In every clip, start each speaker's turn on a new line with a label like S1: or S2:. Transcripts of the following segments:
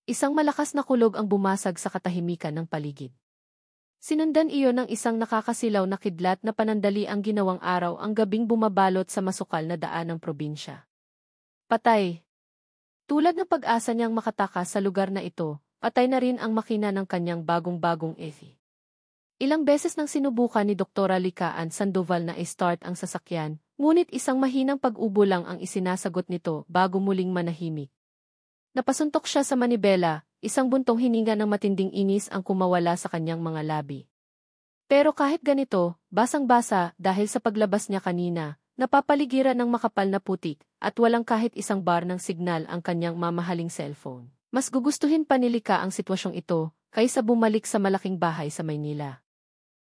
S1: Isang malakas na kulog ang bumasag sa katahimikan ng paligid. Sinundan iyon ng isang nakakasilaw na kidlat na panandali ang ginawang araw ang gabing bumabalot sa masukal na daan ng probinsya. Patay. Tulad ng pag-asa niyang makatakas sa lugar na ito, patay na rin ang makina ng kanyang bagong-bagong EV. Ilang beses nang sinubukan ni Doktora Likaan Sandoval na i-start ang sasakyan, ngunit isang mahinang pag-ubo lang ang isinasagot nito bago muling manahimik. Napasuntok siya sa manibela, isang buntong hininga ng matinding inis ang kumawala sa kanyang mga labi. Pero kahit ganito, basang-basa dahil sa paglabas niya kanina, napapaligiran ng makapal na putik at walang kahit isang bar ng signal ang kanyang mamahaling cellphone. Mas gugustuhin pa ni Lika ang sitwasyong ito kaysa bumalik sa malaking bahay sa Maynila.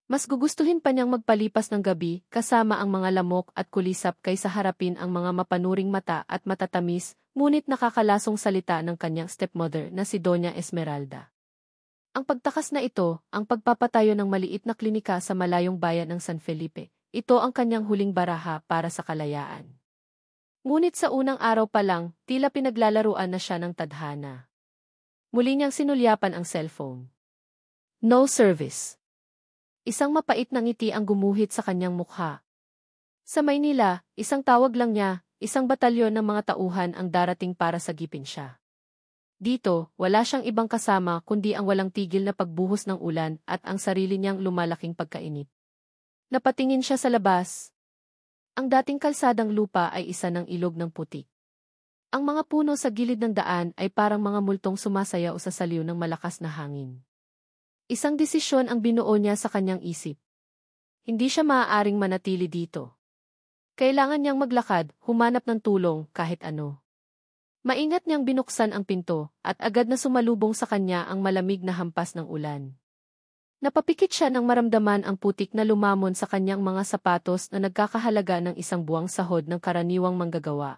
S1: Mas gugustuhin pa niyang magpalipas ng gabi kasama ang mga lamok at kulisap kaysa harapin ang mga mapanuring mata at matatamis, ngunit nakakalasong salita ng kanyang stepmother na si Doña Esmeralda. Ang pagtakas na ito, ang pagpapatayo ng maliit na klinika sa malayong bayan ng San Felipe, ito ang kanyang huling baraha para sa kalayaan. Ngunit sa unang araw pa lang, tila pinaglalaruan na siya ng tadhana. Muli niyang sinulyapan ang cellphone. No service. Isang mapait na ngiti ang gumuhit sa kanyang mukha. Sa Maynila, isang tawag lang niya, isang batalyon ng mga tauhan ang darating para sagipin siya. Dito, wala siyang ibang kasama kundi ang walang tigil na pagbuhos ng ulan at ang sarili niyang lumalaking pagkainit. Napatingin siya sa labas. Ang dating kalsadang lupa ay isa ng ilog ng putik. Ang mga puno sa gilid ng daan ay parang mga multong sumasayaw sa saliw ng malakas na hangin. Isang desisyon ang binuo niya sa kanyang isip. Hindi siya maaaring manatili dito. Kailangan niyang maglakad, humanap ng tulong, kahit ano. Maingat niyang binuksan ang pinto, at agad na sumalubong sa kanya ang malamig na hampas ng ulan. Napapikit siya nang maramdaman ang putik na lumamon sa kanyang mga sapatos na nagkakahalaga ng isang buwang sahod ng karaniwang manggagawa.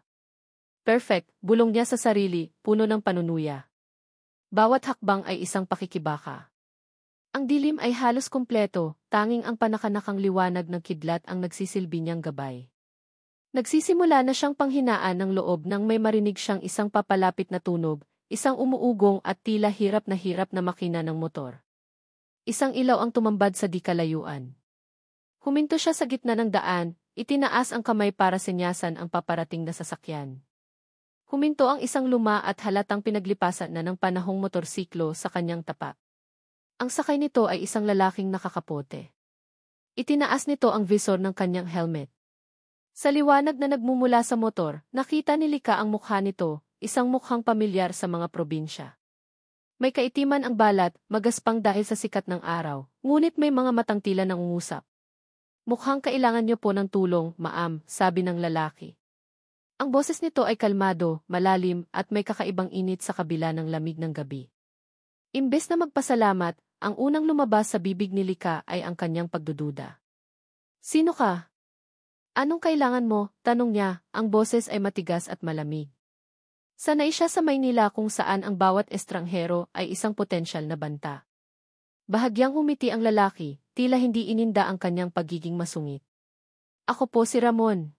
S1: Perfect, bulong niya sa sarili, puno ng panunuya. Bawat hakbang ay isang pakikibaka. Ang dilim ay halos kumpleto, tanging ang panakanakang liwanag ng kidlat ang nagsisilbi niyang gabay. Nagsisimula na siyang panghinaan ng loob nang may marinig siyang isang papalapit na tunog, isang umuugong at tila hirap na makina ng motor. Isang ilaw ang tumambad sa di kalayuan. Huminto siya sa gitna ng daan, itinaas ang kamay para senyasan ang paparating na sasakyan. Huminto ang isang luma at halatang pinaglipasan na ng panahong motorsiklo sa kanyang tapat. Ang sakay nito ay isang lalaking nakakapote. Itinaas nito ang visor ng kanyang helmet. Sa liwanag na nagmumula sa motor, nakita ni Lika ang mukha nito, isang mukhang pamilyar sa mga probinsya. May kaitiman ang balat, magaspang dahil sa sikat ng araw, ngunit may mga matang tila nangungusap. Mukhang kailangan niyo po ng tulong, ma'am, sabi ng lalaki. Ang boses nito ay kalmado, malalim, at may kakaibang init sa kabila ng lamig ng gabi. Imbes na magpasalamat, ang unang lumabas sa bibig ni Lika ay ang kanyang pagdududa. Sino ka? Anong kailangan mo? Tanong niya, ang boses ay matigas at malamig. Sanay siya sa Maynila kung saan ang bawat estranghero ay isang potensyal na banta. Bahagyang humiti ang lalaki, tila hindi ininda ang kanyang pagiging masungit. Ako po si Ramon.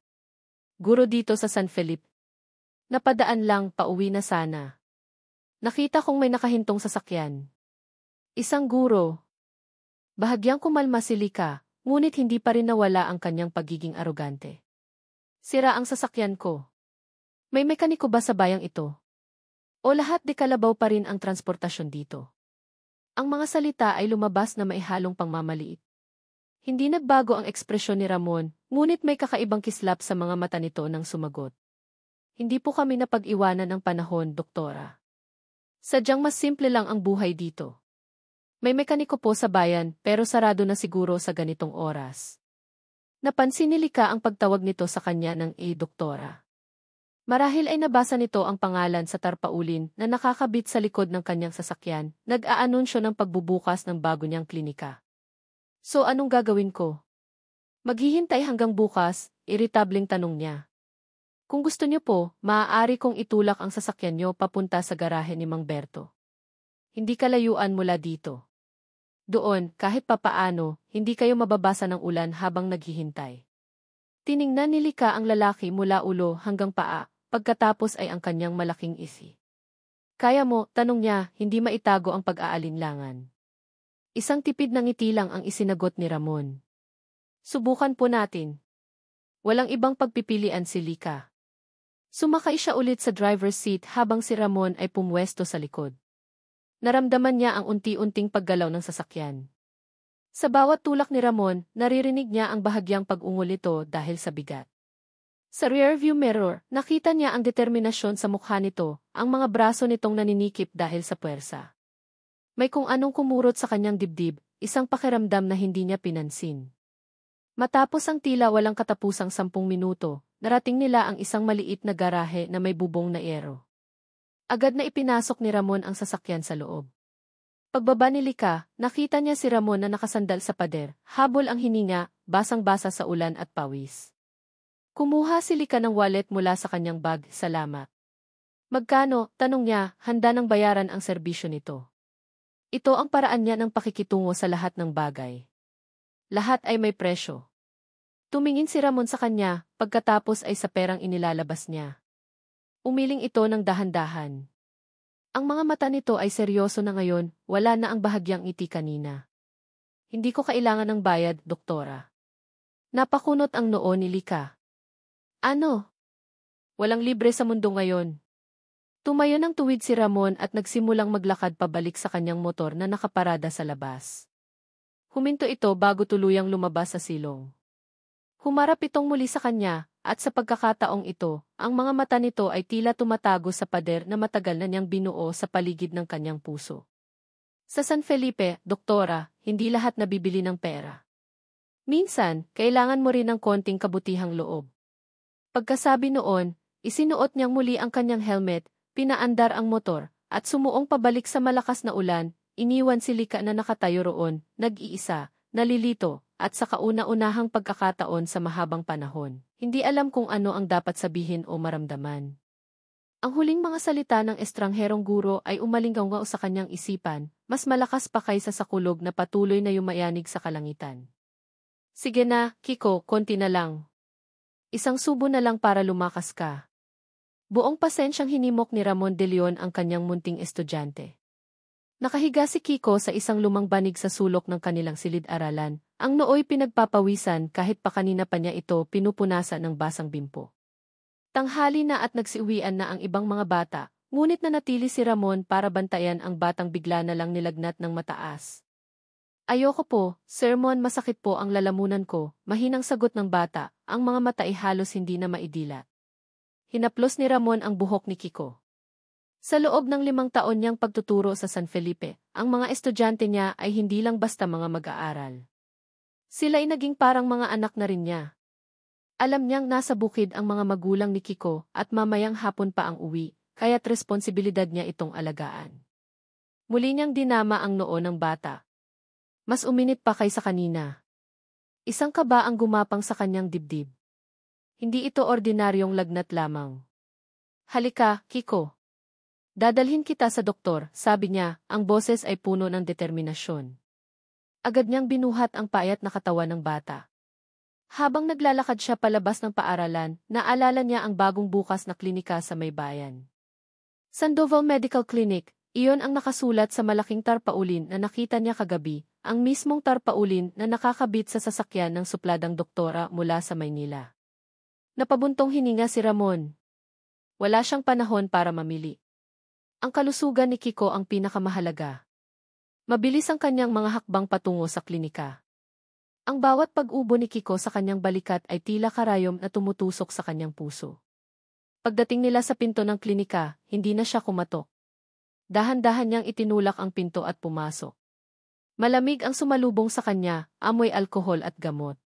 S1: Guro dito sa San Felipe. Napadaan lang, pauwi na sana. Nakita kong may nakahintong sasakyan. Isang guro. Bahagyang kumalma si Lika, ngunit hindi pa rin nawala ang kanyang pagiging arogante. Sira ang sasakyan ko. May mekaniko ba sa bayang ito? O lahat di kalabaw pa rin ang transportasyon dito? Ang mga salita ay lumabas na maihalong pangmamaliit. Hindi nagbago ang ekspresyon ni Ramon, ngunit may kakaibang kislap sa mga mata nito nang sumagot. Hindi po kami napag-iwanan ng panahon, doktora. Sadyang mas simple lang ang buhay dito. May mekaniko po sa bayan pero sarado na siguro sa ganitong oras. Napansin ni Lika ang pagtawag nito sa kanya ng doktora. Marahil ay nabasa nito ang pangalan sa tarpaulin na nakakabit sa likod ng kanyang sasakyan, nag-aanunsyo ng pagbubukas ng bago niyang klinika. So anong gagawin ko? Maghihintay hanggang bukas, iritableng tanong niya. Kung gusto niyo po, maaari kong itulak ang sasakyan niyo papunta sa garahe ni Mang Berto. Hindi kalayuan mula dito. Doon, kahit papaano, hindi kayo mababasa ng ulan habang naghihintay. Tiningnan ni Lika ang lalaki mula ulo hanggang paa, pagkatapos ay ang kanyang malaking isi. Kaya mo, tanong niya, hindi maitago ang pag-aalinlangan. Isang tipid na ngiti lang ang isinagot ni Ramon. Subukan po natin. Walang ibang pagpipilian si Lika. Sumakay siya ulit sa driver's seat habang si Ramon ay pumwesto sa likod. Naramdaman niya ang unti-unting paggalaw ng sasakyan. Sa bawat tulak ni Ramon, naririnig niya ang bahagyang pag-ungol nito dahil sa bigat. Sa rearview mirror, nakita niya ang determinasyon sa mukha nito, ang mga braso nitong naninikip dahil sa puwersa. May kung anong kumurot sa kanyang dibdib, isang pakiramdam na hindi niya pinansin. Matapos ang tila walang katapusang 10 minuto, narating nila ang isang maliit na garahe na may bubong na yero. Agad na ipinasok ni Ramon ang sasakyan sa loob. Pagbaba ni Lika, nakita niya si Ramon na nakasandal sa pader, habol ang hininga, basang-basa sa ulan at pawis. Kumuha si Lika ng wallet mula sa kanyang bag, salamat. Magkano, tanong niya, handa nang bayaran ang serbisyo nito. Ito ang paraan niya ng pakikitungo sa lahat ng bagay. Lahat ay may presyo. Tumingin si Ramon sa kanya, pagkatapos ay sa perang inilalabas niya. Umiling ito ng dahan-dahan. Ang mga mata nito ay seryoso na ngayon, wala na ang bahagyang ngiti kanina. Hindi ko kailangan ng bayad, doktora. Napakunot ang noo ni Lika. Ano? Walang libre sa mundo ngayon. Tumayo ng tuwid si Ramon at nagsimulang maglakad pabalik sa kanyang motor na nakaparada sa labas. Huminto ito bago tuluyang lumabas sa silong. Humarap itong muli sa kanya, at sa pagkakataong ito, ang mga mata nito ay tila tumatago sa pader na matagal na niyang binuo sa paligid ng kanyang puso. Sa San Felipe, doktora, hindi lahat nabibili ng pera. Minsan, kailangan mo rin ng konting kabutihang loob. Pagkasabi noon, isinuot niyang muli ang kanyang helmet, pinaandar ang motor, at sumuong pabalik sa malakas na ulan, iniwan si Lika na nakatayo roon, nag-iisa, nalilito, at sa kauna-unahang pagkakataon sa mahabang panahon. Hindi alam kung ano ang dapat sabihin o maramdaman. Ang huling mga salita ng estrangherong guro ay umalinggaw sa kanyang isipan, mas malakas pa kaysa sa kulog na patuloy na yumayanig sa kalangitan. Sige na, Kiko, konti na lang. Isang subo na lang para lumakas ka. Buong pasensyang hinimok ni Ramon de Leon ang kanyang munting estudyante. Nakahiga si Kiko sa isang lumang banig sa sulok ng kanilang silid-aralan, ang nooy pinagpapawisan kahit pa kanina pa niya ito pinupunasan ng basang bimpo. Tanghali na at nagsiuwian na ang ibang mga bata, ngunit nanatili si Ramon para bantayan ang batang bigla na lang nilagnat ng mataas. Ayoko po, sermon, masakit po ang lalamunan ko, mahinang sagot ng bata, ang mga mata ay halos hindi na maidilat. Hinaplos ni Ramon ang buhok ni Kiko. Sa loob ng 5 taon niyang pagtuturo sa San Felipe, ang mga estudyante niya ay hindi lang basta mga mag-aaral. Sila ay naging parang mga anak na rin niya. Alam niyang nasa bukid ang mga magulang ni Kiko at mamayang hapon pa ang uwi, kaya't responsibilidad niya itong alagaan. Muli niyang dinama ang noo ng bata. Mas uminit pa kaysa kanina. Isang kaba ang gumapang sa kanyang dibdib. Hindi ito ordinaryong lagnat lamang. Halika, Kiko. Dadalhin kita sa doktor, sabi niya, ang boses ay puno ng determinasyon. Agad niyang binuhat ang payat na katawan ng bata. Habang naglalakad siya palabas ng paaralan, naalala niya ang bagong bukas na klinika sa may bayan. Sandoval Medical Clinic, iyon ang nakasulat sa malaking tarpaulin na nakita niya kagabi, ang mismong tarpaulin na nakakabit sa sasakyan ng supladang doktora mula sa Maynila. Napabuntong hininga si Ramon. Wala siyang panahon para mamili. Ang kalusugan ni Kiko ang pinakamahalaga. Mabilis ang kanyang mga hakbang patungo sa klinika. Ang bawat pag-ubo ni Kiko sa kanyang balikat ay tila karayom na tumutusok sa kanyang puso. Pagdating nila sa pinto ng klinika, hindi na siya kumatok. Dahan-dahan niyang itinulak ang pinto at pumasok. Malamig ang sumalubong sa kanya, amoy alkohol at gamot.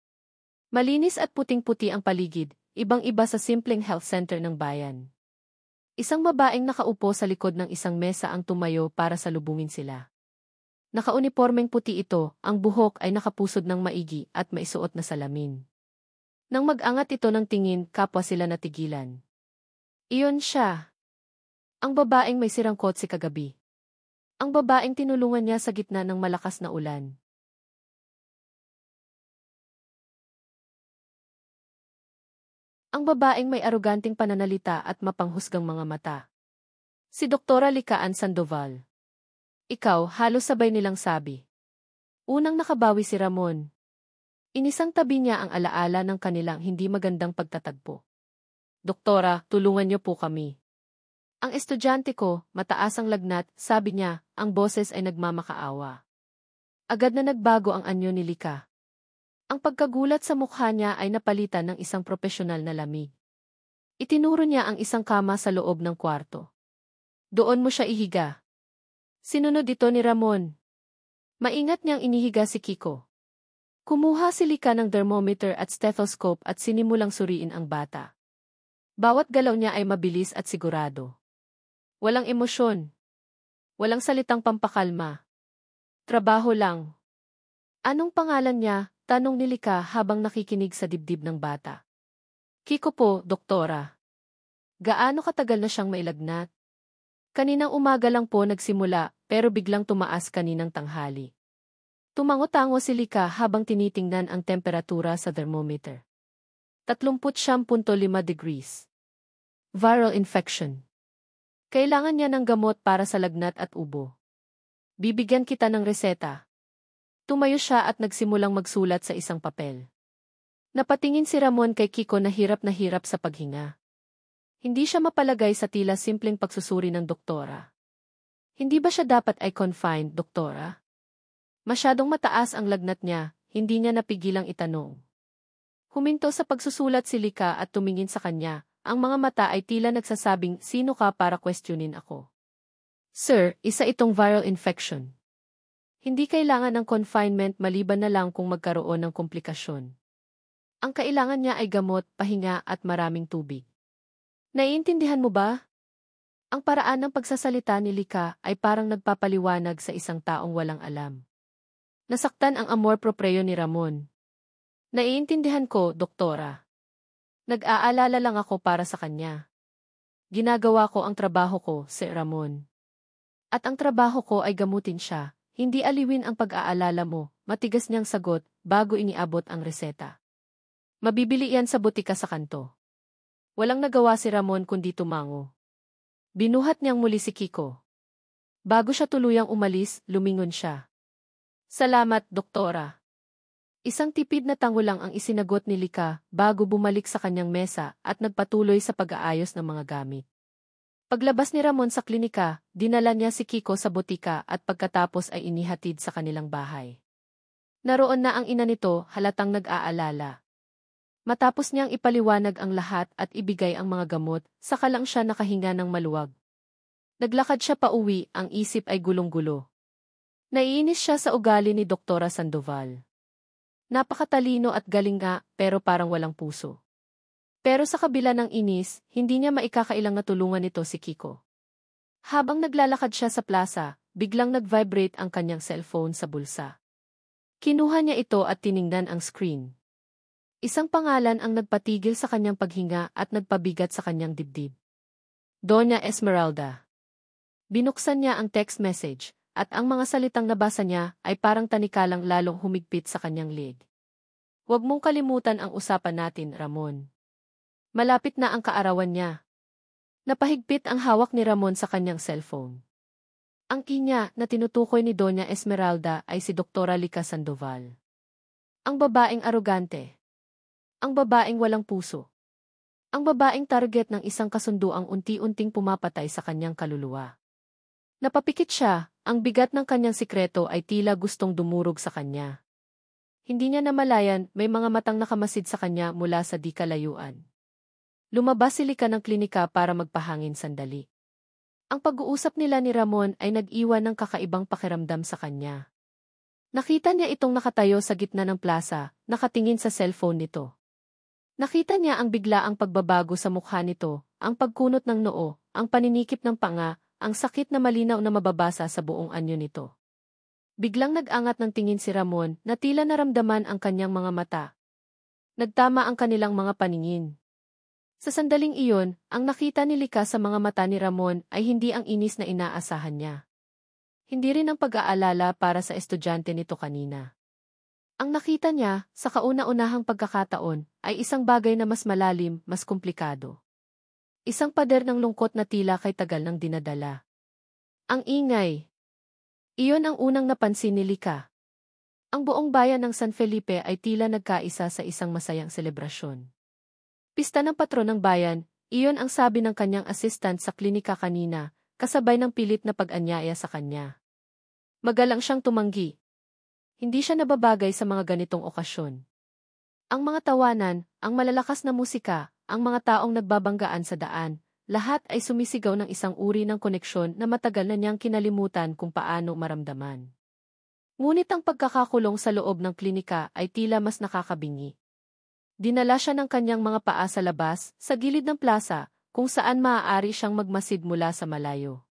S1: Malinis at puting-puti ang paligid, ibang-iba sa simpleng health center ng bayan. Isang babaeng nakaupo sa likod ng isang mesa ang tumayo para salubungin sila. Nakaunipormeng puti ito, ang buhok ay nakapusod ng maigi at maisuot na salamin. Nang mag-angat ito ng tingin, kapwa sila natigilan. Iyon siya. Ang babaeng may sirang kotse kagabi. Ang babaeng tinulungan niya sa gitna ng malakas na ulan. Ang babaeng may aroganting pananalita at mapanghusgang mga mata. Si Doktora Likaan Sandoval. Ikaw, halos sabay nilang sabi. Unang nakabawi si Ramon. Inisang tabi niya ang alaala ng kanilang hindi magandang pagtatagpo. Doktora, tulungan niyo po kami. Ang estudyante ko, mataas ang lagnat, sabi niya, ang boses ay nagmamakaawa. Agad na nagbago ang anyo ni Lika. Ang pagkagulat sa mukha niya ay napalitan ng isang profesional na lamig. Itinuro niya ang isang kama sa loob ng kwarto. Doon mo siya ihiga. Sinunod ito ni Ramon. Maingat niyang inihiga si Kiko. Kumuha si Lika ng thermometer at stethoscope at sinimulang suriin ang bata. Bawat galaw niya ay mabilis at sigurado. Walang emosyon. Walang salitang pampakalma. Trabaho lang. Anong pangalan niya? Tanong ni Lika habang nakikinig sa dibdib ng bata. Kiko po, doktora. Gaano katagal na siyang mailagnat? Kaninang umaga lang po nagsimula, pero biglang tumaas kaninang tanghali. Tumango-tango si Lika habang tinitingnan ang temperatura sa thermometer. 39.5 degrees. Viral infection. Kailangan niya ng gamot para sa lagnat at ubo. Bibigyan kita ng reseta. Tumayo siya at nagsimulang magsulat sa isang papel. Napatingin si Ramon kay Kiko na hirap sa paghinga. Hindi siya mapalagay sa tila simpleng pagsusuri ng doktora. Hindi ba siya dapat ay confined, doktora? Masyadong mataas ang lagnat niya, hindi niya napigilang itanong. Huminto sa pagsusulat si Lika at tumingin sa kanya, ang mga mata ay tila nagsasabing, sino ka para questionin ako? Sir, isa itong viral infection. Hindi kailangan ng confinement maliban na lang kung magkaroon ng komplikasyon. Ang kailangan niya ay gamot, pahinga at maraming tubig. Naiintindihan mo ba? Ang paraan ng pagsasalita ni Lika ay parang nagpapaliwanag sa isang taong walang alam. Nasaktan ang amor proprio ni Ramon. Naiintindihan ko, doktora. Nag-aalala lang ako para sa kanya. Ginagawa ko ang trabaho ko, Sir Ramon. At ang trabaho ko ay gamutin siya. Hindi aliwin ang pag-aalala mo, matigas niyang sagot, bago iniabot ang reseta. Mabibili yan sa butika sa kanto. Walang nagawa si Ramon kundi tumango. Binuhat niyang muli si Kiko. Bago siya tuluyang umalis, lumingon siya. Salamat, doktora. Isang tipid na tango lang ang isinagot ni Lika bago bumalik sa kanyang mesa at nagpatuloy sa pag-aayos ng mga gamit. Paglabas ni Ramon sa klinika, dinala niya si Kiko sa butika at pagkatapos ay inihatid sa kanilang bahay. Naroon na ang ina nito, halatang nag-aalala. Matapos niyang ipaliwanag ang lahat at ibigay ang mga gamot, saka lang siya nakahinga ng maluwag. Naglakad siya pauwi, ang isip ay gulong-gulo. Naiinis siya sa ugali ni Doktora Sandoval. Napakatalino at galing nga, pero parang walang puso. Pero sa kabila ng inis, hindi niya maikakailang natulungan nito si Kiko. Habang naglalakad siya sa plaza, biglang nag-vibrate ang kanyang cellphone sa bulsa. Kinuha niya ito at tiningnan ang screen. Isang pangalan ang nagpatigil sa kanyang paghinga at nagpabigat sa kanyang dibdib. Doña Esmeralda. Binuksan niya ang text message, at ang mga salitang nabasa niya ay parang tanikalang lalong humigpit sa kanyang leeg. Huwag mong kalimutan ang usapan natin, Ramon. Malapit na ang kaarawan niya. Napahigpit ang hawak ni Ramon sa kanyang cellphone. Ang kinya na tinutukoy ni Doña Esmeralda ay si Doktora Lika Sandoval. Ang babaeng arogante. Ang babaeng walang puso. Ang babaeng target ng isang kasunduang unti-unting pumapatay sa kanyang kaluluwa. Napapikit siya, ang bigat ng kanyang sikreto ay tila gustong dumurog sa kanya. Hindi niya namalayan, may mga matang nakamasid sa kanya mula sa di kalayuan. Lumabas si Lika ng klinika para magpahangin sandali. Ang pag-uusap nila ni Ramon ay nag-iwan ng kakaibang pakiramdam sa kanya. Nakita niya itong nakatayo sa gitna ng plaza, nakatingin sa cellphone nito. Nakita niya ang biglaang pagbabago sa mukha nito, ang pagkunot ng noo, ang paninikip ng panga, ang sakit na malinaw na mababasa sa buong anyo nito. Biglang nag-angat ng tingin si Ramon na tila naramdaman ang kanyang mga mata. Nagtama ang kanilang mga paningin. Sa sandaling iyon, ang nakita ni Lika sa mga mata ni Ramon ay hindi ang inis na inaasahan niya. Hindi rin ang pag-aalala para sa estudyante nito kanina. Ang nakita niya, sa kauna-unahang pagkakataon, ay isang bagay na mas malalim, mas komplikado. Isang pader ng lungkot na tila kay tagal ng dinadala. Ang ingay. Iyon ang unang napansin ni Lika. Ang buong bayan ng San Felipe ay tila nagkaisa sa isang masayang selebrasyon. Pista ng patron ng bayan, iyon ang sabi ng kanyang assistant sa klinika kanina, kasabay ng pilit na pag-anyaya sa kanya. Magalang siyang tumanggi. Hindi siya nababagay sa mga ganitong okasyon. Ang mga tawanan, ang malalakas na musika, ang mga taong nagbabanggaan sa daan, lahat ay sumisigaw ng isang uri ng koneksyon na matagal na niyang kinalimutan kung paano maramdaman. Ngunit ang pagkakakulong sa loob ng klinika ay tila mas nakakabingi. Dinala siya ng kanyang mga paa sa labas, sa gilid ng plaza, kung saan maaari siyang magmasid mula sa malayo.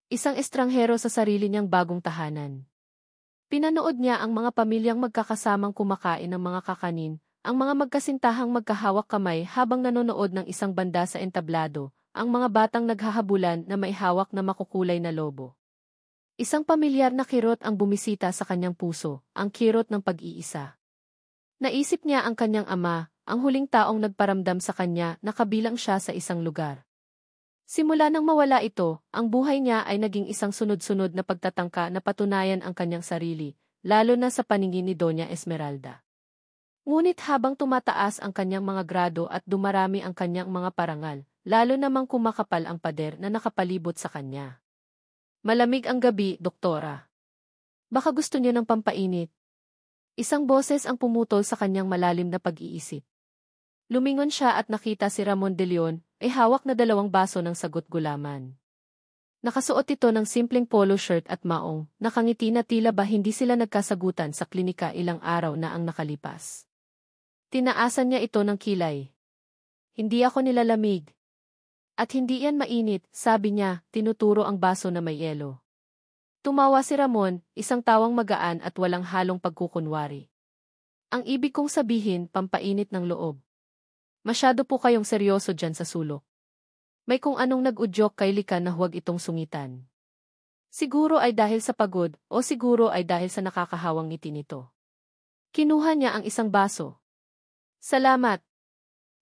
S1: Isang estranghero sa sarili niyang bagong tahanan. Pinanood niya ang mga pamilyang magkakasamang kumakain ng mga kakanin, ang mga magkasintahang magkahawak kamay habang nanonood ng isang banda sa entablado, ang mga batang naghahabulan na may hawak na makukulay na lobo. Isang pamilyar na kirot ang bumisita sa kanyang puso, ang kirot ng pag-iisa. Naisip niya ang kanyang ama, ang huling taong nagparamdam sa kanya na kabilang siya sa isang lugar. Simula nang mawala ito, ang buhay niya ay naging isang sunod-sunod na pagtatangka na patunayan ang kanyang sarili, lalo na sa paningin ni Doña Esmeralda. Ngunit habang tumataas ang kanyang mga grado at dumarami ang kanyang mga parangal, lalo namang kumakapal ang pader na nakapalibot sa kanya. Malamig ang gabi, doktora. Baka gusto niyo ng pampainit. Isang boses ang pumutol sa kanyang malalim na pag-iisip. Lumingon siya at nakita si Ramon de Leon, ay hawak na 2 baso ng sagot gulaman. Nakasuot ito ng simpleng polo shirt at maong, nakangiti na tila ba hindi sila nagkasagutan sa klinika ilang araw na ang nakalipas. Tinaasan niya ito ng kilay. Hindi ako nilalamig. At hindi yan mainit, sabi niya, tinuturo ang baso na may yelo. Tumawa si Ramon, isang tawang magaan at walang halong pagkukunwari. Ang ibig kong sabihin, pampainit ng loob. Masyado po kayong seryoso dyan sa sulok. May kung anong nag-udyok kay Lika na huwag itong sungitan. Siguro ay dahil sa pagod, o siguro ay dahil sa nakakahawang ngiti nito. Kinuha niya ang isang baso. Salamat.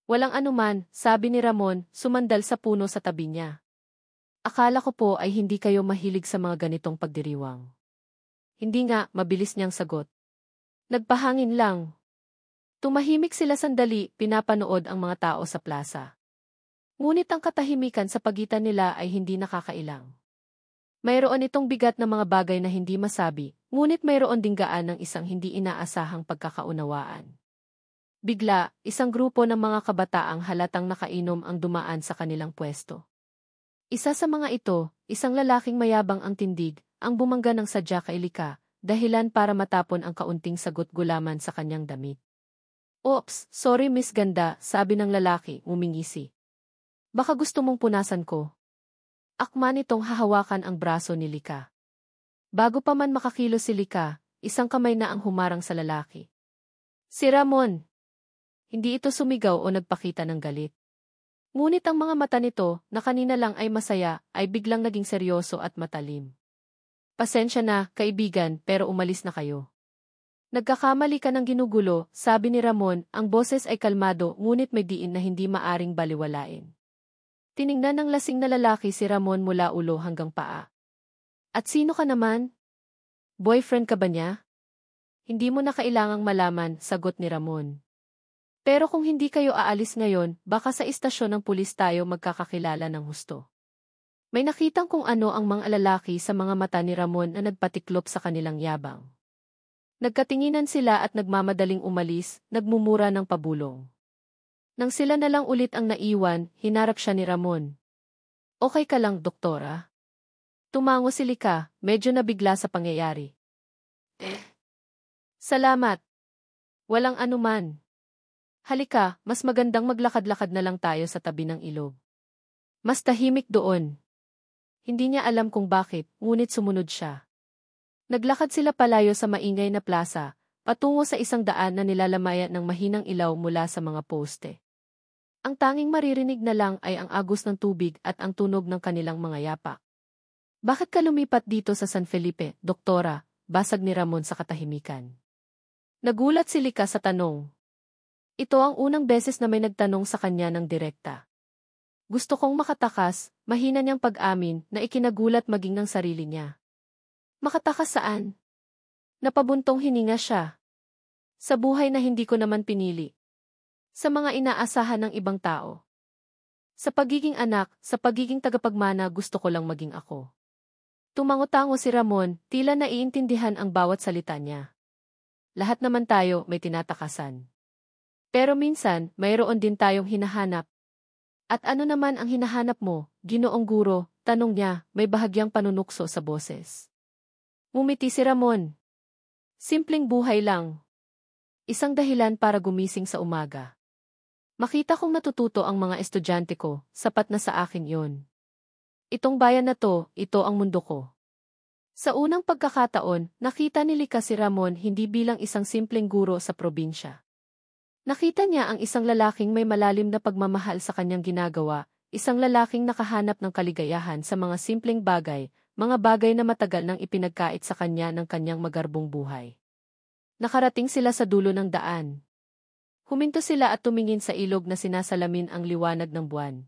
S1: Walang anuman, sabi ni Ramon, sumandal sa puno sa tabi niya. Akala ko po ay hindi kayo mahilig sa mga ganitong pagdiriwang. Hindi nga, mabilis niyang sagot. Nagpahangin lang. Tumahimik sila sandali, pinapanood ang mga tao sa plaza. Ngunit ang katahimikan sa pagitan nila ay hindi nakakailang. Mayroon itong bigat na mga bagay na hindi masabi, ngunit mayroon ding gaan ng isang hindi inaasahang pagkakaunawaan. Bigla, isang grupo ng mga kabataang halatang nakainom ang dumaan sa kanilang pwesto. Isa sa mga ito, isang lalaking mayabang ang tindig, ang bumangga ng sadya kay Lika, dahilan para matapon ang kaunting sagot gulaman sa kanyang damit. Oops, sorry Miss Ganda, sabi ng lalaki, umingisi. Baka gusto mong punasan ko. Akma nitong hahawakan ang braso ni Lika. Bago pa man makakilos si Lika, isang kamay na ang humarang sa lalaki. Si Ramon. Hindi ito sumigaw o nagpakita ng galit. Ngunit ang mga mata nito, na kanina lang ay masaya, ay biglang naging seryoso at matalim. Pasensya na, kaibigan, pero umalis na kayo. Nagkakamali ka ng ginugulo, sabi ni Ramon, ang boses ay kalmado ngunit may diin na hindi maaring baliwalain. Tiningnan ng lasing na lalaki si Ramon mula ulo hanggang paa. At sino ka naman? Boyfriend ka ba niya? Hindi mo na kailangang malaman, sagot ni Ramon. Pero kung hindi kayo aalis ngayon, baka sa istasyon ng pulis tayo magkakakilala ng husto. May nakitang kung ano ang mga lalaki sa mga mata ni Ramon na nagpatiklop sa kanilang yabang. Nagkatinginan sila at nagmamadaling umalis, nagmumura ng pabulong. Nang sila na lang ulit ang naiwan, hinarap siya ni Ramon. Okay ka lang, doktora? Tumango si Lika, medyo nabigla sa pangyayari. Salamat. Walang anuman. Halika, mas magandang maglakad-lakad na lang tayo sa tabi ng ilog. Mas tahimik doon. Hindi niya alam kung bakit, ngunit sumunod siya. Naglakad sila palayo sa maingay na plaza, patungo sa isang daan na nilalamayan ng mahinang ilaw mula sa mga poste. Ang tanging maririnig na lang ay ang agos ng tubig at ang tunog ng kanilang mga yapak. Bakit ka lumipat dito sa San Felipe, doktora? Basag ni Ramon sa katahimikan. Nagulat si Lika sa tanong. Ito ang unang beses na may nagtanong sa kanya ng direkta. Gusto kong makatakas, mahina niyang pag-amin na ikinagulat maging ng sarili niya. Makatakas saan? Napabuntong hininga siya. Sa buhay na hindi ko naman pinili. Sa mga inaasahan ng ibang tao. Sa pagiging anak, sa pagiging tagapagmana gusto ko lang maging ako. Tumango-tango si Ramon, tila naiintindihan ang bawat salita niya. Lahat naman tayo may tinatakasan. Pero minsan, mayroon din tayong hinahanap. At ano naman ang hinahanap mo, Ginoong Guro? Tanong niya, may bahagyang panunukso sa boses. Ngumiti si Ramon. Simpleng buhay lang. Isang dahilan para gumising sa umaga. Makita kong natututo ang mga estudyante ko, sapat na sa akin yon. Itong bayan na to, ito ang mundo ko. Sa unang pagkakataon, nakita ni Lika si Ramon hindi bilang isang simpleng guro sa probinsya. Nakita niya ang isang lalaking may malalim na pagmamahal sa kanyang ginagawa, isang lalaking nakahanap ng kaligayahan sa mga simpleng bagay, mga bagay na matagal nang ipinagkait sa kanya ng kanyang magarbong buhay. Nakarating sila sa dulo ng daan. Huminto sila at tumingin sa ilog na sinasalamin ang liwanag ng buwan.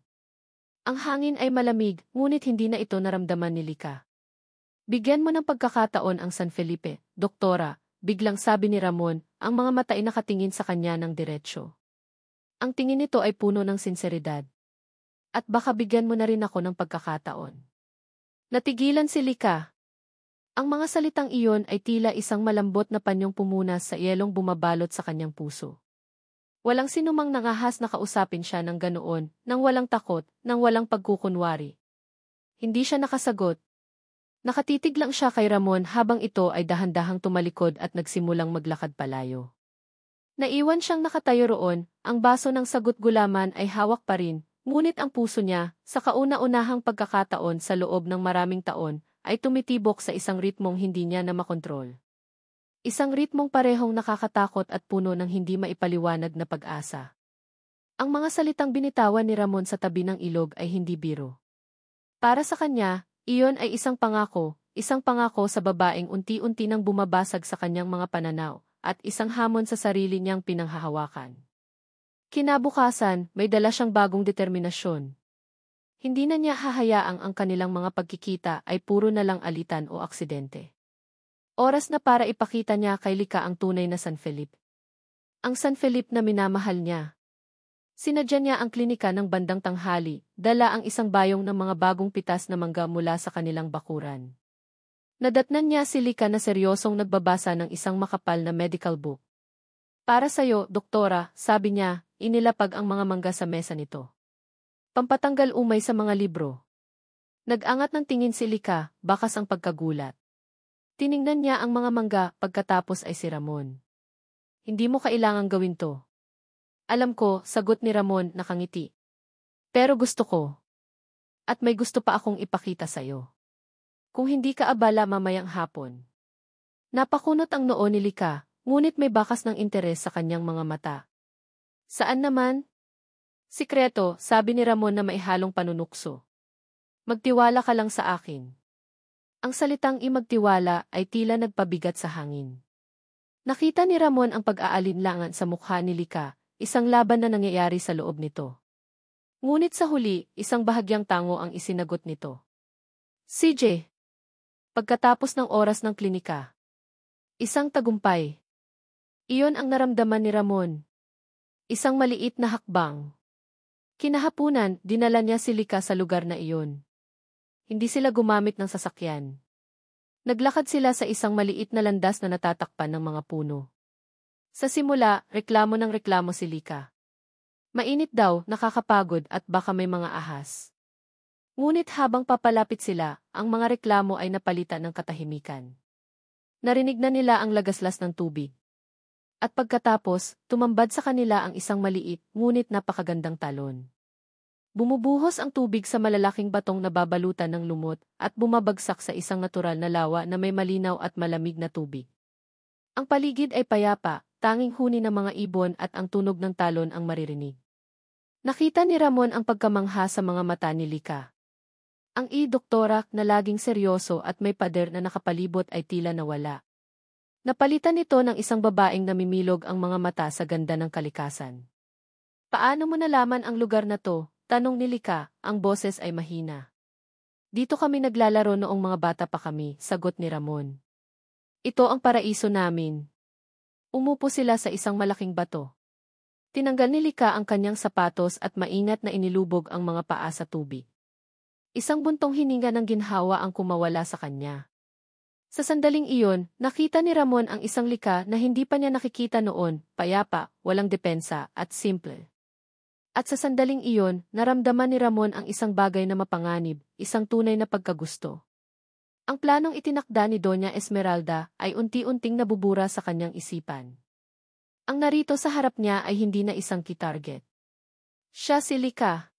S1: Ang hangin ay malamig, ngunit hindi na ito naramdaman ni Lika. Bigyan mo ng pagkakataon ang San Felipe, Doktora, biglang sabi ni Ramon, ang mga mata ay nakatingin sa kanya ng diretsyo. Ang tingin nito ay puno ng sinseridad. At baka bigyan mo na rin ako ng pagkakataon. Natigilan si Lika. Ang mga salitang iyon ay tila isang malambot na panyong pumunas sa yelong bumabalot sa kanyang puso. Walang sinumang nangahas na kausapin siya ng ganoon, nang walang takot, nang walang pagkukunwari. Hindi siya nakasagot. Nakatitig lang siya kay Ramon habang ito ay dahan-dahang tumalikod at nagsimulang maglakad palayo. Naiwan siyang nakatayo roon, ang baso ng sagot gulaman ay hawak pa rin, ngunit ang puso niya, sa kauna-unahang pagkakataon sa loob ng maraming taon, ay tumitibok sa isang ritmong hindi niya na makontrol. Isang ritmong parehong nakakatakot at puno ng hindi maipaliwanag na pag-asa. Ang mga salitang binitawan ni Ramon sa tabi ng ilog ay hindi biro. Para sa kanya, iyon ay isang pangako sa babaeng unti-unti nang bumabasag sa kanyang mga pananaw, at isang hamon sa sarili niyang pinanghahawakan. Kinabukasan, may dala siyang bagong determinasyon. Hindi na niya hahayaang ang kanilang mga pagkikita ay puro na lang alitan o aksidente. Oras na para ipakita niya kay Lika ang tunay na San Felipe. Ang San Felipe na minamahal niya. Sinadya niya ang klinika ng bandang tanghali, dala ang isang bayong ng mga bagong pitas na mangga mula sa kanilang bakuran. Nadatnan niya si Lika na seryosong nagbabasa ng isang makapal na medical book. Para sa'yo, Doktora, sabi niya, inilapag ang mga mangga sa mesa nito. Pampatanggal umay sa mga libro. Nag-angat ng tingin si Lika, bakas ang pagkagulat. Tiningnan niya ang mga mangga pagkatapos ay si Ramon. Hindi mo kailangang gawin to. Alam ko, sagot ni Ramon nakangiti. Pero gusto ko. At may gusto pa akong ipakita sa'yo. Kung hindi ka abala mamayang hapon. Napakunot ang noo ni Lika, ngunit may bakas ng interes sa kanyang mga mata. Saan naman? Sikreto, sabi ni Ramon na maihalong panunukso. Magtiwala ka lang sa akin. Ang salitang imagtiwala ay tila nagpabigat sa hangin. Nakita ni Ramon ang pag-aalinlangan sa mukha ni Lika, isang laban na nangyayari sa loob nito. Ngunit sa huli, isang bahagyang tango ang isinagot nito. CJ. Pagkatapos ng oras ng klinika. Isang tagumpay. Iyon ang naramdaman ni Ramon. Isang maliit na hakbang. Kinahapunan, dinala niya si Lika sa lugar na iyon. Hindi sila gumamit ng sasakyan. Naglakad sila sa isang maliit na landas na natatakpan ng mga puno. Sa simula, reklamo ng reklamo si Lika. Mainit daw, nakakapagod at baka may mga ahas. Ngunit habang papalapit sila, ang mga reklamo ay napalitan ng katahimikan. Narinig na nila ang lagaslas ng tubig. At pagkatapos, tumambad sa kanila ang isang maliit, ngunit napakagandang talon. Bumubuhos ang tubig sa malalaking batong na babalutan ng lumot at bumabagsak sa isang natural na lawa na may malinaw at malamig na tubig. Ang paligid ay payapa, tanging huni ng mga ibon at ang tunog ng talon ang maririnig. Nakita ni Ramon ang pagkamangha sa mga mata ni Lika. Ang doktora na laging seryoso at may pader na nakapalibot ay tila nawala. Napalitan nito ng isang babaeng namimilog ang mga mata sa ganda ng kalikasan. Paano mo nalaman ang lugar na to? Tanong ni Lika, ang boses ay mahina. Dito kami naglalaro noong mga bata pa kami, sagot ni Ramon. Ito ang paraiso namin. Umupo sila sa isang malaking bato. Tinanggal ni Lika ang kanyang sapatos at maingat na inilubog ang mga paa sa tubig. Isang buntong hininga ng ginhawa ang kumawala sa kanya. Sa sandaling iyon, nakita ni Ramon ang isang Lika na hindi pa niya nakikita noon, payapa, walang depensa, at simple. At sa sandaling iyon, naramdaman ni Ramon ang isang bagay na mapanganib, isang tunay na pagkagusto. Ang planong itinakda ni Doña Esmeralda ay unti-unting nabubura sa kanyang isipan. Ang narito sa harap niya ay hindi na isang key target. Siya si Lika.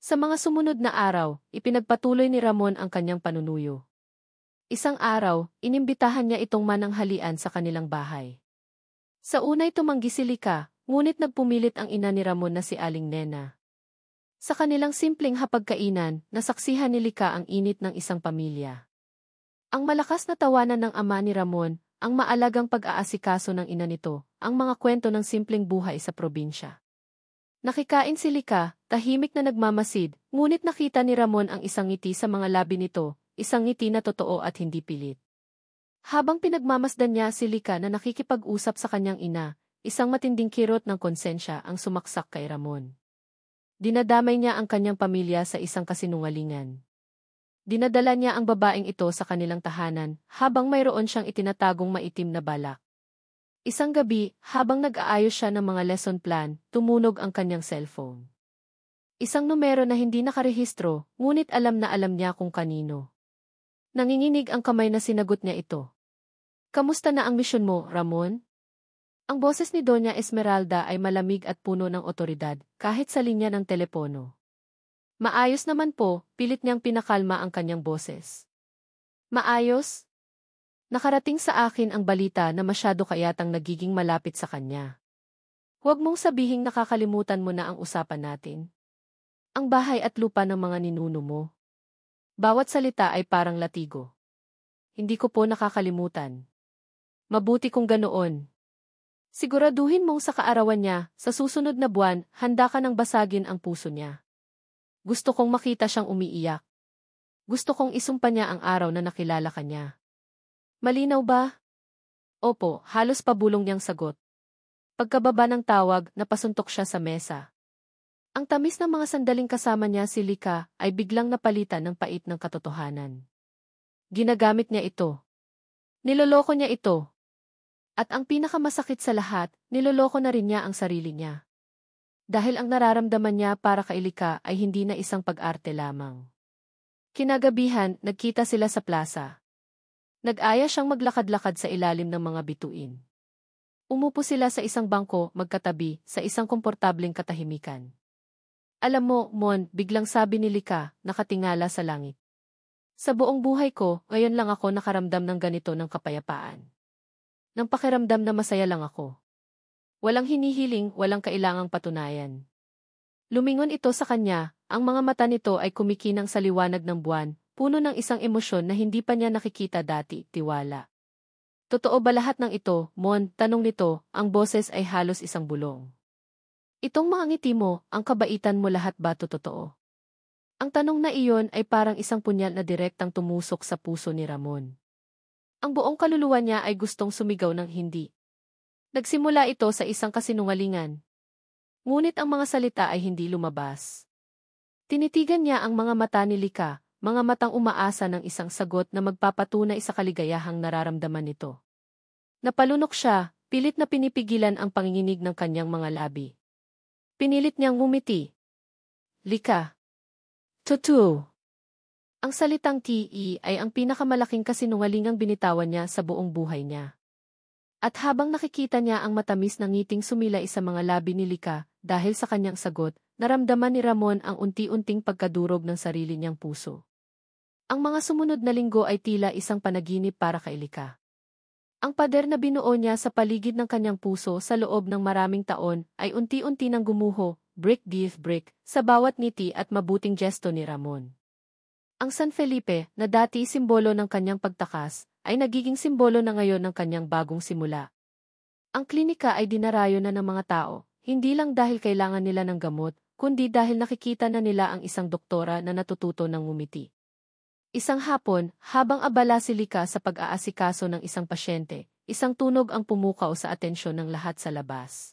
S1: Sa mga sumunod na araw, ipinagpatuloy ni Ramon ang kanyang panunuyo. Isang araw, inimbitahan niya itong mananghalian sa kanilang bahay. Sa unay tumanggi si Lika, ngunit nagpumilit ang ina ni Ramon na si Aling Nena. Sa kanilang simpleng hapagkainan, nasaksihan ni Lika ang init ng isang pamilya. Ang malakas na tawanan ng ama ni Ramon, ang maalagang pag-aasikaso ng ina nito, ang mga kwento ng simpleng buhay sa probinsya. Nakikain si Lika, tahimik na nagmamasid, ngunit nakita ni Ramon ang isang ngiti sa mga labi nito, isang ngiti na totoo at hindi pilit. Habang pinagmamasdan niya si Lika na nakikipag-usap sa kanyang ina, isang matinding kirot ng konsensya ang sumaksak kay Ramon. Dinadamay niya ang kanyang pamilya sa isang kasinungalingan. Dinadala niya ang babaeng ito sa kanilang tahanan, habang mayroon siyang itinatagong maitim na balak. Isang gabi, habang nag-aayos siya ng mga lesson plan, tumunog ang kanyang cellphone. Isang numero na hindi nakarehistro, ngunit alam na alam niya kung kanino. Nanginginig ang kamay na sinagot niya ito. Kamusta na ang misyon mo, Ramon? Ang boses ni Doña Esmeralda ay malamig at puno ng otoridad, kahit sa linya ng telepono. Maayos naman po, pilit niyang pinakalma ang kanyang boses. Maayos? Nakarating sa akin ang balita na masyado kayatang nagiging malapit sa kanya. Huwag mong sabihing nakakalimutan mo na ang usapan natin. Ang bahay at lupa ng mga ninuno mo. Bawat salita ay parang latigo. Hindi ko po nakakalimutan. Mabuti kung ganoon. Siguraduhin mong sa kaarawan niya, sa susunod na buwan, handa ka nang basagin ang puso niya. Gusto kong makita siyang umiiyak. Gusto kong isumpa niya ang araw na nakilala ka niya. Malinaw ba? Opo, halos pabulong niyang sagot. Pagkababa ng tawag, napasuntok siya sa mesa. Ang tamis ng mga sandaling kasama niya si Lika ay biglang napalitan ng pait ng katotohanan. Ginagamit niya ito. Niloloko niya ito. At ang pinakamasakit sa lahat, niloloko na rin niya ang sarili niya. Dahil ang nararamdaman niya para kay Lika ay hindi na isang pag-arte lamang. Kinagabihan, nagkita sila sa plaza. Nag-aya siyang maglakad-lakad sa ilalim ng mga bituin. Umupo sila sa isang bangko, magkatabi, sa isang komportableng katahimikan. Alam mo, Mon, biglang sabi ni Lika, nakatingala sa langit. Sa buong buhay ko, ngayon lang ako nakaramdam ng ganito ng kapayapaan. Nang pakiramdam na masaya lang ako. Walang hinihiling, walang kailangang patunayan. Lumingon ito sa kanya, ang mga mata nito ay kumikinang sa liwanag ng buwan, puno ng isang emosyon na hindi pa niya nakikita dati, tiwala. Totoo ba lahat ng ito, Mon? Tanong nito, ang boses ay halos isang bulong. Itong mga ngiti mo, ang kabaitan mo lahat ba totoo? Ang tanong na iyon ay parang isang punyal na direktang tumusok sa puso ni Ramon. Ang buong kaluluwa niya ay gustong sumigaw ng hindi. Nagsimula ito sa isang kasinungalingan. Ngunit ang mga salita ay hindi lumabas. Tinitigan niya ang mga mata ni Lika, mga matang umaasa ng isang sagot na magpapatunay sa kaligayahang nararamdaman nito. Napalunok siya, pilit na pinipigilan ang panginginig ng kanyang mga labi. Pinilit niyang ngumiti. Lika. Totoo. Ang salitang TE ay ang pinakamalaking kasinungalingang binitawan niya sa buong buhay niya. At habang nakikita niya ang matamis na ngiting sumilay sa mga labi ni Lika, dahil sa kanyang sagot, naramdaman ni Ramon ang unti-unting pagkadurog ng sarili niyang puso. Ang mga sumunod na linggo ay tila isang panaginip para kay Lika. Ang pader na binuo niya sa paligid ng kanyang puso sa loob ng maraming taon ay unti-unti nang gumuho, brick beef brick, sa bawat ngiti at mabuting gesto ni Ramon. Ang San Felipe, na dati simbolo ng kanyang pagtakas, ay nagiging simbolo na ngayon ng kanyang bagong simula. Ang klinika ay dinarayo na ng mga tao, hindi lang dahil kailangan nila ng gamot, kundi dahil nakikita na nila ang isang doktora na natututo ng ngumiti. Isang hapon, habang abala si Lika sa pag-aasikaso ng isang pasyente, isang tunog ang pumukaw sa atensyon ng lahat sa labas.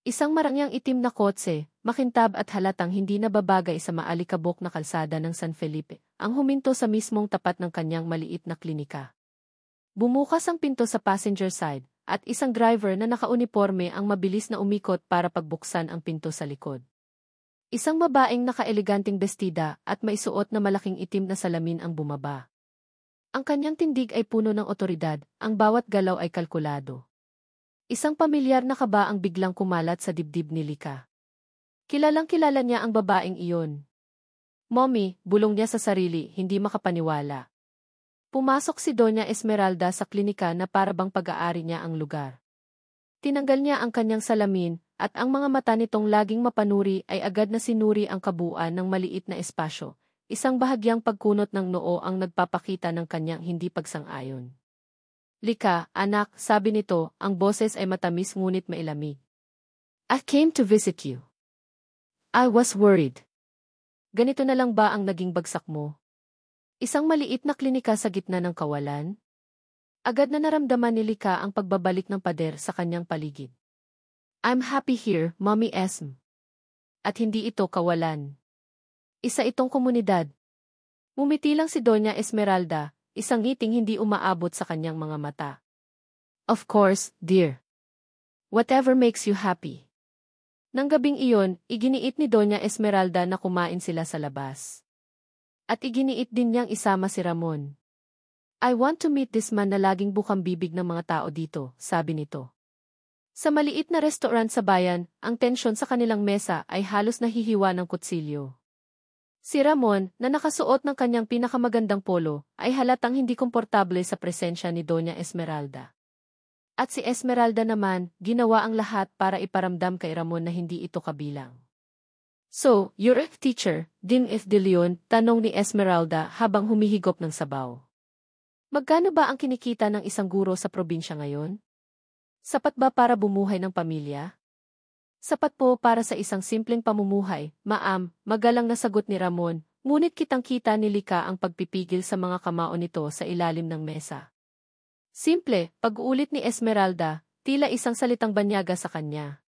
S1: Isang marangyang itim na kotse, makintab at halatang hindi nababagay sa maalikabok na kalsada ng San Felipe, ang huminto sa mismong tapat ng kanyang maliit na klinika. Bumukas ang pinto sa passenger side, at isang driver na nakauniporme ang mabilis na umikot para pagbuksan ang pinto sa likod. Isang babaeng nakaeleganting bestida at may suot na malaking itim na salamin ang bumaba. Ang kanyang tindig ay puno ng otoridad, ang bawat galaw ay kalkulado. Isang pamilyar na kaba ang biglang kumalat sa dibdib ni Lika. Kilalang-kilala niya ang babaeng iyon. "Mommy," bulong niya sa sarili, hindi makapaniwala. Pumasok si Doña Esmeralda sa klinika na parabang pag-aari niya ang lugar. Tinanggal niya ang kanyang salamin, at ang mga mata nitong laging mapanuri ay agad na sinuri ang kabuuan ng maliit na espasyo. Isang bahagyang pagkunot ng noo ang nagpapakita ng kanyang hindi pagsang-ayon. "Lika, anak," sabi nito, ang boses ay matamis ngunit mailamig. "I came to visit you. I was worried." "Ganito na lang ba ang naging bagsak mo?" Isang maliit na klinika sa gitna ng kawalan. Agad na naramdaman ni Lika ang pagbabalik ng pader sa kanyang paligid. "I'm happy here, Mommy Esm." At hindi ito kawalan. Isa itong komunidad. Mumiti lang si Doña Esmeralda, isang ngiting hindi umaabot sa kanyang mga mata. "Of course, dear. Whatever makes you happy." Nang gabing iyon, iginiit ni Doña Esmeralda na kumain sila sa labas. At iginiit din niyang isama si Ramon. "I want to meet this man na laging bukang bibig ng mga tao dito," sabi nito. Sa maliit na restaurant sa bayan, ang tensyon sa kanilang mesa ay halos nahihiwa ng kutsilyo. Si Ramon, na nakasuot ng kanyang pinakamagandang polo, ay halatang hindi komportable sa presensya ni Doña Esmeralda. At si Esmeralda naman, ginawa ang lahat para iparamdam kay Ramon na hindi ito kabilang. "So, you're a teacher, din if de Leon?" tanong ni Esmeralda habang humihigop ng sabaw. "Magkano ba ang kinikita ng isang guro sa probinsya ngayon? Sapat ba para bumuhay ng pamilya?" "Sapat po para sa isang simpleng pamumuhay, ma'am," magalang na sagot ni Ramon, ngunit kitang-kita ni Lika ang pagpipigil sa mga kamao nito sa ilalim ng mesa. "Simple," pag-uulit ni Esmeralda, tila isang salitang banyaga sa kanya.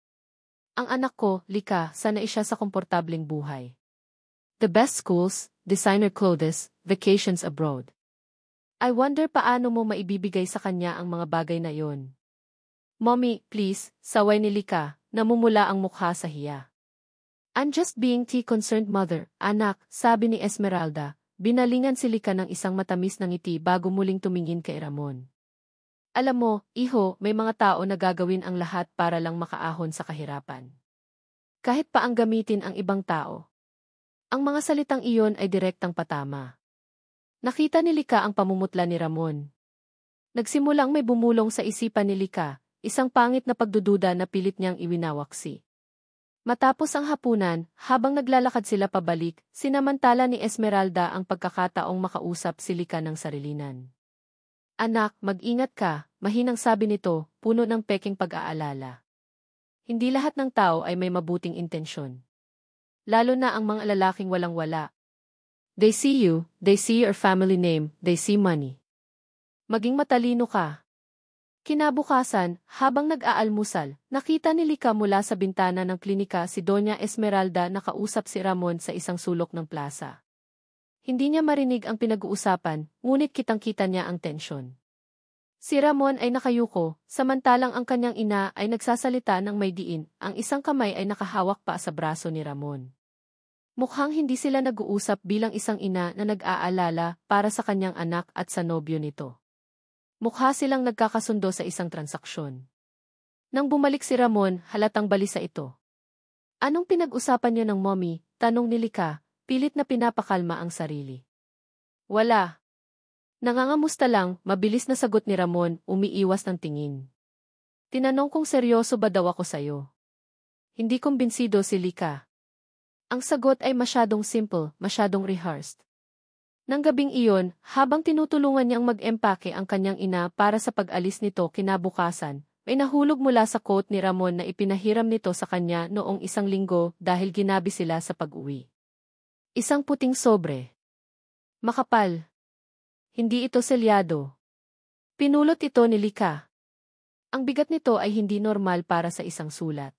S1: "Ang anak ko, Lika, sanay siya sa komportableng buhay. The best schools, designer clothes, vacations abroad. I wonder paano mo maibibigay sa kanya ang mga bagay na yon." "Mommy, please," saway ni Lika, namumula ang mukha sa hiya. "I'm just being concerned, mother." "Anak," sabi ni Esmeralda, binalingan si Lika ng isang matamis na ngiti bago muling tumingin kay Ramon. "Alam mo, iho, may mga tao na gagawin ang lahat para lang makaahon sa kahirapan. Kahit pa ang gamitin ang ibang tao." Ang mga salitang iyon ay direktang patama. Nakita ni Lika ang pamumutla ni Ramon. Nagsimulang may bumulong sa isipan ni Lika, isang pangit na pagdududa na pilit niyang iwinawaksi. Matapos ang hapunan, habang naglalakad sila pabalik, sinamantala ni Esmeralda ang pagkakataong makausap si Lika ng sarilinan. "Anak, mag-ingat ka," mahinang sabi nito, puno ng peking pag-aalala. "Hindi lahat ng tao ay may mabuting intensyon. Lalo na ang mga lalaking walang-wala. They see you, they see your family name, they see money. Maging matalino ka." Kinabukasan, habang nag-aalmusal, nakita ni Lika mula sa bintana ng klinika si Doña Esmeralda na kausap si Ramon sa isang sulok ng plaza. Hindi niya marinig ang pinag-uusapan, ngunit kitang-kita niya ang tensyon. Si Ramon ay nakayuko, samantalang ang kanyang ina ay nagsasalita ng may diin, ang isang kamay ay nakahawak pa sa braso ni Ramon. Mukhang hindi sila nag-uusap bilang isang ina na nag-aalala para sa kanyang anak at sa nobyo nito. Mukha silang nagkakasundo sa isang transaksyon. Nang bumalik si Ramon, halatang balisa ito. "Anong pinag-usapan niyo ng mommy?" tanong ni Lika, pilit na pinapakalma ang sarili. "Wala. Nangangamusta lang," mabilis na sagot ni Ramon, umiiwas ng tingin. "Tinanong kung seryoso ba daw ako sayo." Hindi kumbinsido si Lika. Ang sagot ay masyadong simple, masyadong rehearsed. Nang gabing iyon, habang tinutulungan niyang mag-empake ang kanyang ina para sa pag-alis nito kinabukasan, ay nahulog mula sa coat ni Ramon na ipinahiram nito sa kanya noong 1 linggo dahil ginabi sila sa pag-uwi. Isang puting sobre. Makapal. Hindi ito selyado. Pinulot ito ni Lika. Ang bigat nito ay hindi normal para sa isang sulat.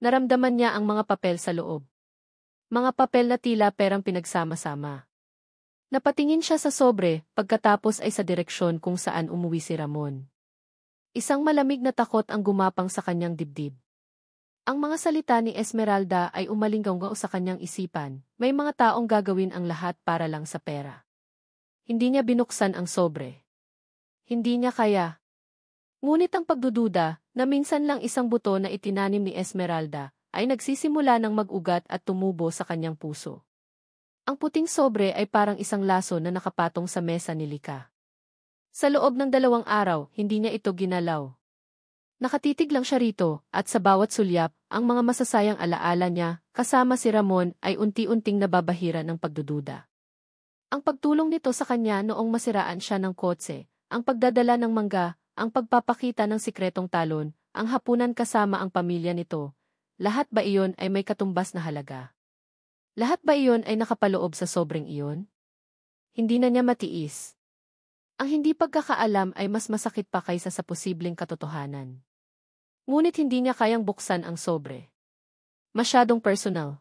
S1: Naramdaman niya ang mga papel sa loob. Mga papel na tila perang pinagsama-sama. Napatingin siya sa sobre, pagkatapos ay sa direksyon kung saan umuwi si Ramon. Isang malamig na takot ang gumapang sa kanyang dibdib. Ang mga salita ni Esmeralda ay umalinggaw sa kanyang isipan, may mga taong gagawin ang lahat para lang sa pera. Hindi niya binuksan ang sobre. Hindi niya kaya. Ngunit ang pagdududa, na minsan lang isang buto na itinanim ni Esmeralda, ay nagsisimula ng mag-ugat at tumubo sa kanyang puso. Ang puting sobre ay parang isang laso na nakapatong sa mesa ni Lika. Sa loob ng 2 araw, hindi niya ito ginalaw. Nakatitig lang siya rito, at sa bawat sulyap, ang mga masasayang alaala niya, kasama si Ramon, ay unti-unting nababahira ng pagdududa. Ang pagtulong nito sa kanya noong masiraan siya ng kotse, ang pagdadala ng mangga, ang pagpapakita ng sikretong talon, ang hapunan kasama ang pamilya nito, lahat ba iyon ay may katumbas na halaga? Lahat ba iyon ay nakapaloob sa sobrang iyon? Hindi na niya matiis. Ang hindi pagkakaalam ay mas masakit pa kaysa sa posibleng katotohanan. Ngunit hindi niya kayang buksan ang sobre. Masyadong personal.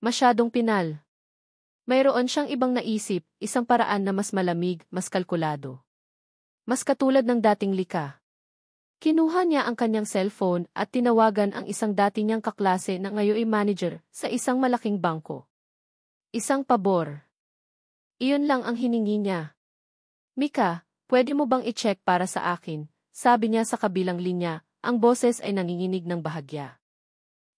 S1: Masyadong pinal. Mayroon siyang ibang naisip, isang paraan na mas malamig, mas kalkulado. Mas katulad ng dating Lika. Kinuha niya ang kanyang cellphone at tinawagan ang isang dati niyang kaklase na ngayon ay manager sa isang malaking bangko. Isang pabor. Iyon lang ang hiningi niya. Mika, pwede mo bang i-check para sa akin? Sabi niya sa kabilang linya, ang boses ay nanginginig ng bahagya.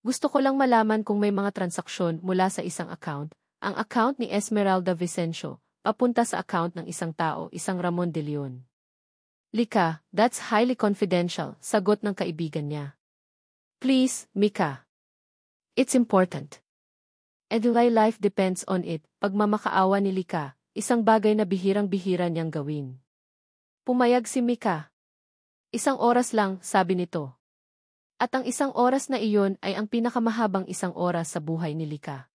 S1: Gusto ko lang malaman kung may mga transaksyon mula sa isang account, ang account ni Esmeralda Vicencio, papunta sa account ng isang tao, isang Ramon de Leon. Lika, that's highly confidential, sagot ng kaibigan niya. Please, Mika. It's important. And my life depends on it, pagmamakaawa ni Lika. Isang bagay na bihirang-bihira niyang gawin. Pumayag si Mika. 1 oras lang, sabi nito. At ang 1 oras na iyon ay ang pinakamahabang 1 oras sa buhay ni Lika.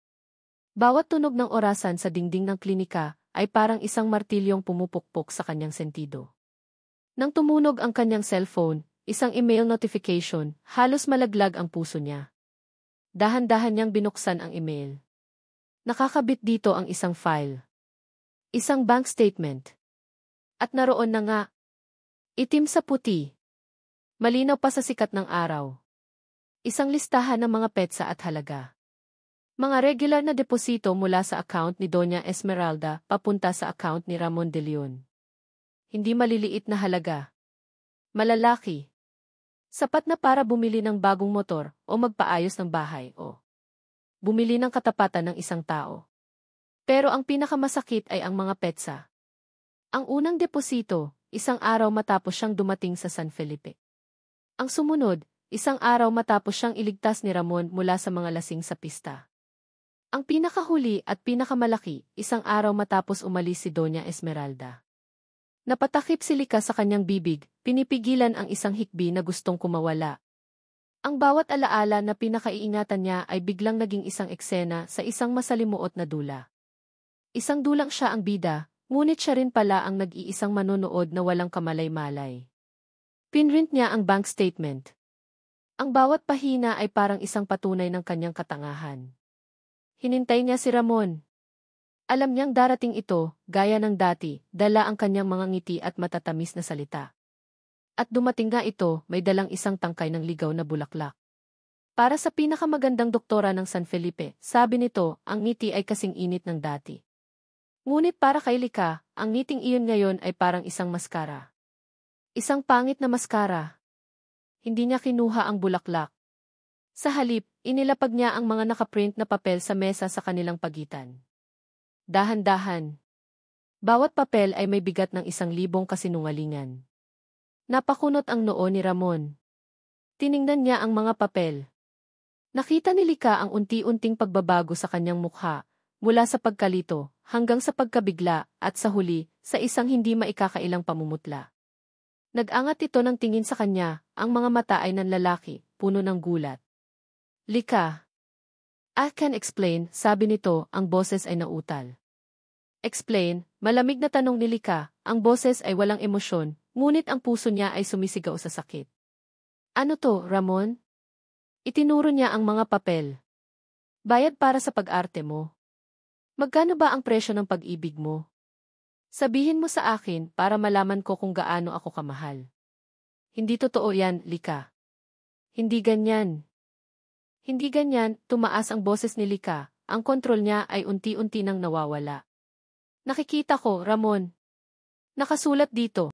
S1: Bawat tunog ng orasan sa dingding ng klinika ay parang isang martilyong pumupukpok sa kanyang sentido. Nang tumunog ang kanyang cellphone, isang email notification, halos malaglag ang puso niya. Dahan-dahan niyang binuksan ang email. Nakakabit dito ang isang file. Isang bank statement. At naroon na nga. Itim sa puti. Malinaw pa sa sikat ng araw. Isang listahan ng mga petsa at halaga. Mga regular na deposito mula sa account ni Doña Esmeralda papunta sa account ni Ramon de Leon. Hindi maliliit na halaga. Malalaki. Sapat na para bumili ng bagong motor o magpaayos ng bahay o bumili ng katapatan ng isang tao. Pero ang pinakamasakit ay ang mga petsa. Ang unang deposito, 1 araw matapos siyang dumating sa San Felipe. Ang sumunod, 1 araw matapos siyang iligtas ni Ramon mula sa mga lasing sa pista. Ang pinakahuli at pinakamalaki, 1 araw matapos umalis si Doña Esmeralda. Napatakip si Lika sa kanyang bibig, pinipigilan ang isang hikbi na gustong kumawala. Ang bawat alaala na pinakaiingatan niya ay biglang naging isang eksena sa isang masalimuot na dula. Isang dulang siya ang bida, ngunit siya rin pala ang nag-iisang manonood na walang kamalay-malay. Pinrint niya ang bank statement. Ang bawat pahina ay parang isang patunay ng kanyang katangahan. Hinintay niya si Ramon. Alam niyang darating ito, gaya ng dati, dala ang kanyang mga ngiti at matatamis na salita. At dumating nga ito, may dalang isang tangkay ng ligaw na bulaklak. Para sa pinakamagandang doktora ng San Felipe, sabi nito, ang ngiti ay kasing init ng dati. Ngunit para kay Lika, ang ngiting iyon ngayon ay parang isang maskara. Isang pangit na maskara. Hindi niya kinuha ang bulaklak. Sa halip, inilapag niya ang mga nakaprint na papel sa mesa sa kanilang pagitan. Dahan-dahan. Bawat papel ay may bigat ng 1,000 kasinungalingan. Napakunot ang noo ni Ramon. Tiningnan niya ang mga papel. Nakita ni Lika ang unti-unting pagbabago sa kanyang mukha, mula sa pagkalito, hanggang sa pagkabigla, at sa huli, sa isang hindi maikakailang pamumutla. Nag-angat ito ng tingin sa kanya, ang mga mata ay nanlalaki, puno ng gulat. Lika. I can explain, sabi nito, ang boses ay nautal. Explain, malamig na tanong ni Lika, ang boses ay walang emosyon, ngunit ang puso niya ay sumisigaw sa sakit. Ano to, Ramon? Itinuro niya ang mga papel. Bayad para sa pag-arte mo. Magkano ba ang presyo ng pag-ibig mo? Sabihin mo sa akin para malaman ko kung gaano ako kamahal. Hindi totoo yan, Lika. Hindi ganyan. Hindi ganyan, tumaas ang boses ni Lika, ang kontrol niya ay unti-unti nang nawawala. Nakikita ko, Ramon. Nakasulat dito.